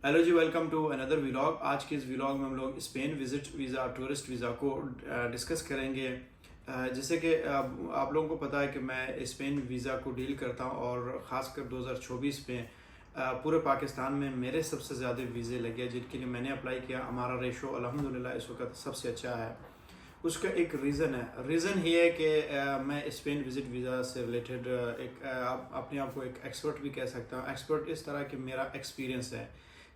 Hello जी, welcome to another vlog. आज के इस व्लॉग में हम लोग Spain visit visa, tourist visa को डिस्कस करेंगे। जैसे कि आप लोगों को पता है कि मैं स्पेन वीज़ा को डील करता हूं और ख़ासकर 2024 में पूरे पाकिस्तान में मेरे सबसे ज़्यादा वीज़े लगे जिनके लिए मैंने अप्लाई किया। हमारा रेशो अल्हम्दुलिल्लाह इस वक्त सबसे अच्छा है। उसका एक रीज़न ये है कि मैं स्पेन विज़िट वीज़ा से रिलेटेड अपने आप को एक एक्सपर्ट भी कह सकता हूँ। एक्सपर्ट इस तरह कि मेरा एक्सपीरियंस है,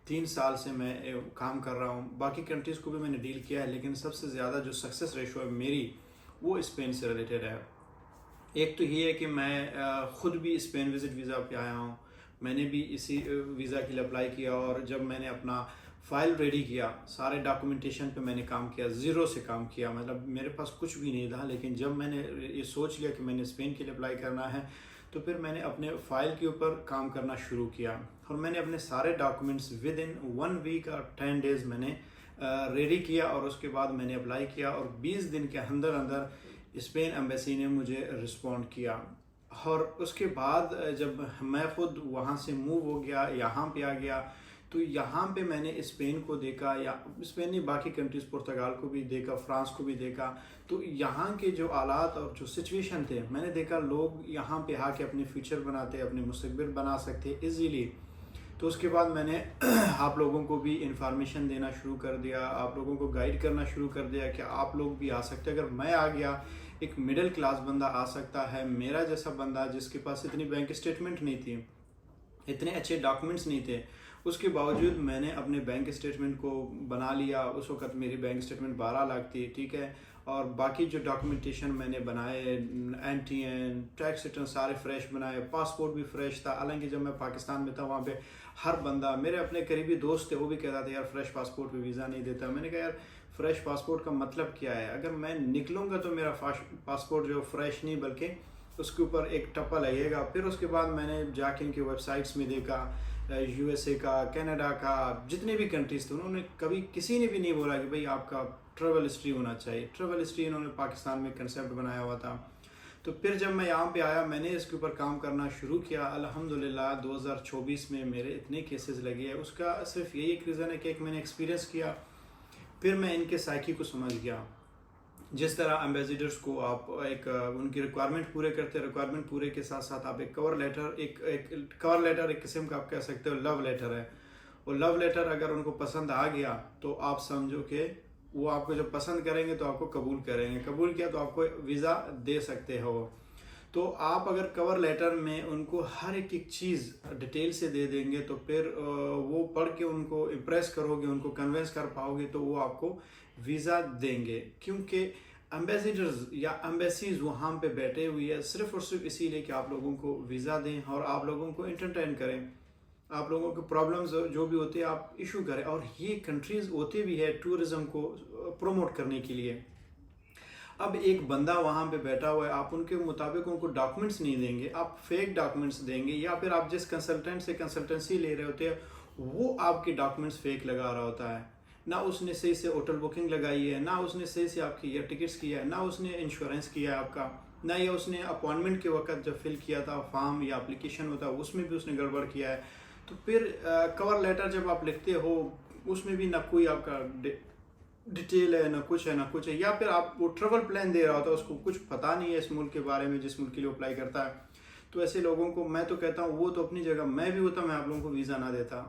3 साल से मैं काम कर रहा हूँ। बाकी कंट्रीज़ को भी मैंने डील किया है, लेकिन सबसे ज़्यादा जो सक्सेस रेशो है मेरी, वो स्पेन से रिलेटेड है। एक तो ये है कि मैं ख़ुद भी स्पेन विज़िट वीज़ा पे आया हूँ। मैंने भी इसी वीज़ा के लिए अप्लाई किया और जब मैंने अपना फ़ाइल रेडी किया, सारे डॉक्यूमेंटेशन पे मैंने काम किया, ज़ीरो से काम किया। मतलब मेरे पास कुछ भी नहीं था, लेकिन जब मैंने ये सोच लिया कि मैंने स्पेन के लिए अप्लाई करना है, तो फिर मैंने अपने फ़ाइल के ऊपर काम करना शुरू किया और मैंने अपने सारे डॉक्यूमेंट्स विद इन 1 वीक और 10 डेज़ मैंने रेडी किया और उसके बाद मैंने अप्लाई किया और 20 दिन के अंदर अंदर स्पेन एम्बेसी ने मुझे रिस्पॉन्ड किया। और उसके बाद जब मैं ख़ुद वहाँ से मूव हो गया, यहाँ पे आ गया, तो यहाँ पे मैंने स्पेन को देखा, या स्पेन नहीं बाकी कंट्रीज़, पुर्तगाल को भी देखा, फ्रांस को भी देखा। तो यहाँ के जो हालात और जो सिचुएशन थे, मैंने देखा लोग यहाँ पे आके अपने फ्यूचर बनाते, अपने मुस्तकबिल बना सकते इजीली। तो उसके बाद मैंने आप लोगों को भी इंफॉर्मेशन देना शुरू कर दिया, आप लोगों को गाइड करना शुरू कर दिया कि आप लोग भी आ सकते। अगर मैं आ गया, एक मिडिल क्लास बंदा आ सकता है, मेरा जैसा बंदा जिसके पास इतनी बैंक स्टेटमेंट नहीं थी, इतने अच्छे डॉक्यूमेंट्स नहीं थे, उसके बावजूद मैंने अपने बैंक स्टेटमेंट को बना लिया। उस वक्त मेरी बैंक स्टेटमेंट 12 लाख थी, ठीक है। और बाकी जो डॉक्यूमेंटेशन मैंने बनाए, NTN, टैक्स रिटर्न सारे फ्रेश बनाए, पासपोर्ट भी फ्रेश था। हालांकि जब मैं पाकिस्तान में था, वहाँ पे हर बंदा, मेरे अपने करीबी दोस्त थे, वो भी कहता था यार फ्रेश पासपोर्ट पे वीज़ा नहीं देता। मैंने कहा यार फ्रेश पासपोर्ट का मतलब क्या है? अगर मैं निकलूँगा तो मेरा पासपोर्ट जो फ्रेश नहीं बल्कि उसके ऊपर एक टप्पा लगेगा। फिर उसके बाद मैंने जाके इनके वेबसाइट्स में देखा, USA का, कनाडा का, जितने भी कंट्रीज़ थे, उन्होंने कभी किसी ने भी नहीं बोला कि भाई आपका ट्रैवल हिस्ट्री होना चाहिए। ट्रैवल हिस्ट्री इन्होंने पाकिस्तान में कंसेप्ट बनाया हुआ था। तो फिर जब मैं यहाँ पे आया, मैंने इसके ऊपर काम करना शुरू किया। अल्हम्दुलिल्लाह 2024 में मेरे इतने केसेस लगे हैं। उसका सिर्फ यही एक रीज़न है कि एक मैंने एक्सपीरियंस किया, फिर मैं इनके साइकी को समझ गया। जिस तरह एम्बेसडर्स को आप एक उनकी रिक्वायरमेंट पूरे करते हैं, रिक्वायरमेंट पूरे के साथ साथ आप एक कवर लेटर, एक कवर लेटर एक किस्म का आप कह सकते हो लव लेटर है। और लव लेटर अगर उनको पसंद आ गया तो आप समझो कि वो आपको जब पसंद करेंगे तो आपको कबूल करेंगे, कबूल किया तो आपको वीज़ा दे सकते हो। तो आप अगर कवर लेटर में उनको हर एक चीज़ डिटेल से दे देंगे तो फिर वो पढ़ के उनको इम्प्रेस करोगे, उनको कन्विंस कर पाओगे, तो वो आपको वीज़ा देंगे। क्योंकि एम्बेसडर्स या एम्बेसीज वहाँ पे बैठे हुई है सिर्फ और सिर्फ इसीलिए कि आप लोगों को वीज़ा दें और आप लोगों को एंटरटेन करें, आप लोगों के प्रॉब्लम्स जो भी होते हैं आप इशू करें। और ये कंट्रीज़ होते भी है टूरिज़्म को प्रमोट करने के लिए। अब एक बंदा वहाँ पे बैठा हुआ है, आप उनके मुताबिक उनको डॉक्यूमेंट्स नहीं देंगे, आप फेक डॉक्यूमेंट्स देंगे, या फिर आप जिस कंसल्टेंट से कंसल्टेंसी ले रहे होते हैं वो आपके डॉक्यूमेंट्स फेक लगा रहा होता है। ना उसने सही से होटल बुकिंग लगाई है, ना उसने सही से आपकी एयर टिकट्स किया है, ना उसने इंश्योरेंस किया है आपका, ना ये उसने अपॉइंटमेंट के वक्त जब फिल किया था फॉर्म या एप्लीकेशन होता है उसमें भी उसने गड़बड़ किया है। तो फिर कवर लेटर जब आप लिखते हो उसमें भी ना कोई आपका डिटेल है, ना कुछ है ना कुछ है। या फिर आप वो ट्रैवल प्लान दे रहा होता है, उसको कुछ पता नहीं है इस मुल्क के बारे में जिस मुल्क के लिए अप्लाई करता है। तो ऐसे लोगों को मैं तो कहता हूँ, वो तो अपनी जगह, मैं भी होता मैं आप लोगों को वीज़ा ना देता।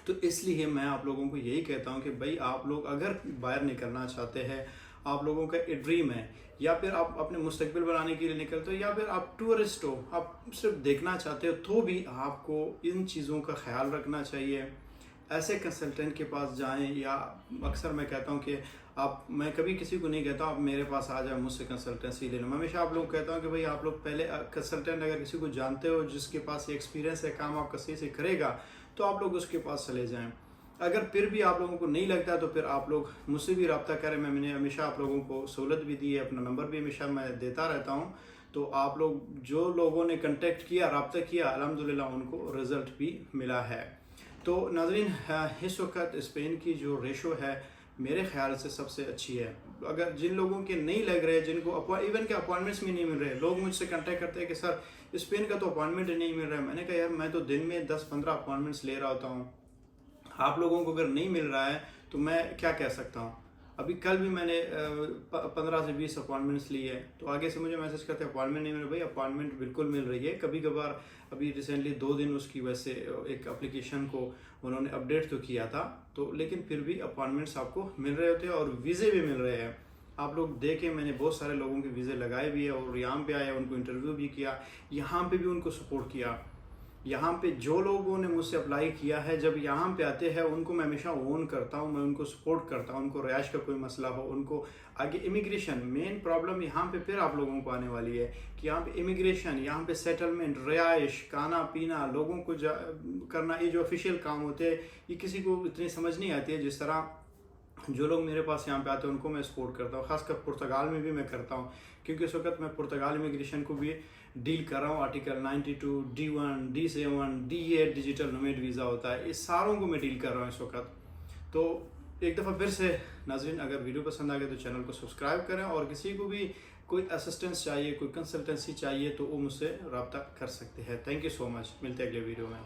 तो इसलिए मैं आप लोगों को यही कहता हूँ कि भाई आप लोग अगर बाहर निकलना चाहते हैं, आप लोगों का एक ड्रीम है, या फिर आप अपने मुस्तकबिल बनाने के लिए निकलते हो, या फिर आप टूरिस्ट हो, आप सिर्फ देखना चाहते हो, तो भी आपको इन चीज़ों का ख्याल रखना चाहिए। ऐसे कंसल्टेंट के पास जाएं, या अक्सर मैं कहता हूं कि आप, मैं कभी किसी को नहीं कहता आप मेरे पास आ जाए मुझसे कंसल्टेंसी लेना। मैं हमेशा आप लोग कहता हूं कि भाई आप लोग पहले कंसल्टेंट अगर किसी को जानते हो जिसके पास एक्सपीरियंस है, काम आपका सही से करेगा, तो आप लोग उसके पास चले जाएं। अगर फिर भी आप लोगों को नहीं लगता तो फिर आप लोग मुझसे भी रब्ता करें। मैंने हमेशा आप लोगों को सहूलत भी दी है, अपना नंबर भी हमेशा मैं देता रहता हूँ। तो आप लोग जो लोगों ने कंटेक्ट किया, रब्ता किया, अल्हम्दुलिल्लाह उनको रिज़ल्ट भी मिला है। तो नाज़रीन, इस वक्त स्पेन की जो रेशो है मेरे ख्याल से सबसे अच्छी है। अगर जिन लोगों के नहीं लग रहे, जिनको इवन के अपॉइंटमेंट्स भी नहीं मिल रहे, लोग मुझसे कांटेक्ट करते हैं कि सर स्पेन का तो अपॉइंटमेंट नहीं मिल रहा है। मैंने कहा यार मैं तो दिन में 10-15 अपॉइंटमेंट्स ले रहा होता हूँ, آپ لوگوں کو اگر نہیں مل رہا ہے تو میں کیا کہہ سکتا ہوں. ابھی کل بھی میں نے 15 سے 20 اپوائنٹمنٹس لی ہے, تو آگے سے مجھے میسج کرتے ہیں اپوائنٹمنٹ نہیں مل رہی. بھائی اپوائنٹمنٹ بالکل مل رہی ہے, کبھی کبھار ابھی ریسنٹلی 2 دن اس کی وجہ سے ایک اپلیکیشن کو انہوں نے اپڈیٹ تو کیا تھا, تو لیکن پھر بھی اپوائنٹمنٹس آپ کو مل رہے ہوتے ہیں اور ویزے بھی مل رہے ہیں. آپ لوگ دیکھیں, میں نے بہت سارے لوگوں کے ویزے لگائے بھی ہیں اور یہاں پہ آئے, ان کو انٹرویو بھی کیا, یہاں پہ بھی ان کو سپورٹ کیا. یہاں پہ جو لوگوں نے مجھ سے اپلائی کیا ہے جب یہاں پہ آتے ہیں ان کو میں ہمیشہ اون کرتا ہوں, میں ان کو سپورٹ کرتا ہوں. ان کو رہائش کا کوئی مسئلہ ہو, ان کو آگے امیگریشن, مین پرابلم یہاں پہ پھر آپ لوگوں کو آنے والی ہے کہ یہاں پہ امیگریشن, یہاں پہ سیٹلمنٹ, رہائش, کھانا پینا, لوگوں کو کرنا, یہ جو آفیشیل کام ہوتے ہیں یہ کسی کو اتنی سمجھ نہیں آتی ہے. جس طرح جو لوگ میرے پاس یہاں پہ آتے ہیں ان کو میں سپورٹ کرتا ہوں, خاص کر پرتگال میں بھی میں کرتا ہوں, کیونکہ اس وقت میں پرتگال امیگریشن کو بھی ڈیل کر رہا ہوں. Article 92, D1, D7, D8 digital nomad visa ہوتا ہے, اس ساروں کو میں ڈیل کر رہا ہوں اس وقت. تو ایک دفعہ پھر سے ناظرین, اگر ویڈیو پسند آ گئے تو چینل کو سبسکرائب کریں, اور کسی کو بھی کوئی اسسٹنس چاہیے, کوئی کنسلٹنسی چاہیے تو وہ مجھ سے رابطہ کر سکتے ہیں. تھینک یو سو مچ, ملتے ہیں اگلے ویڈیو میں.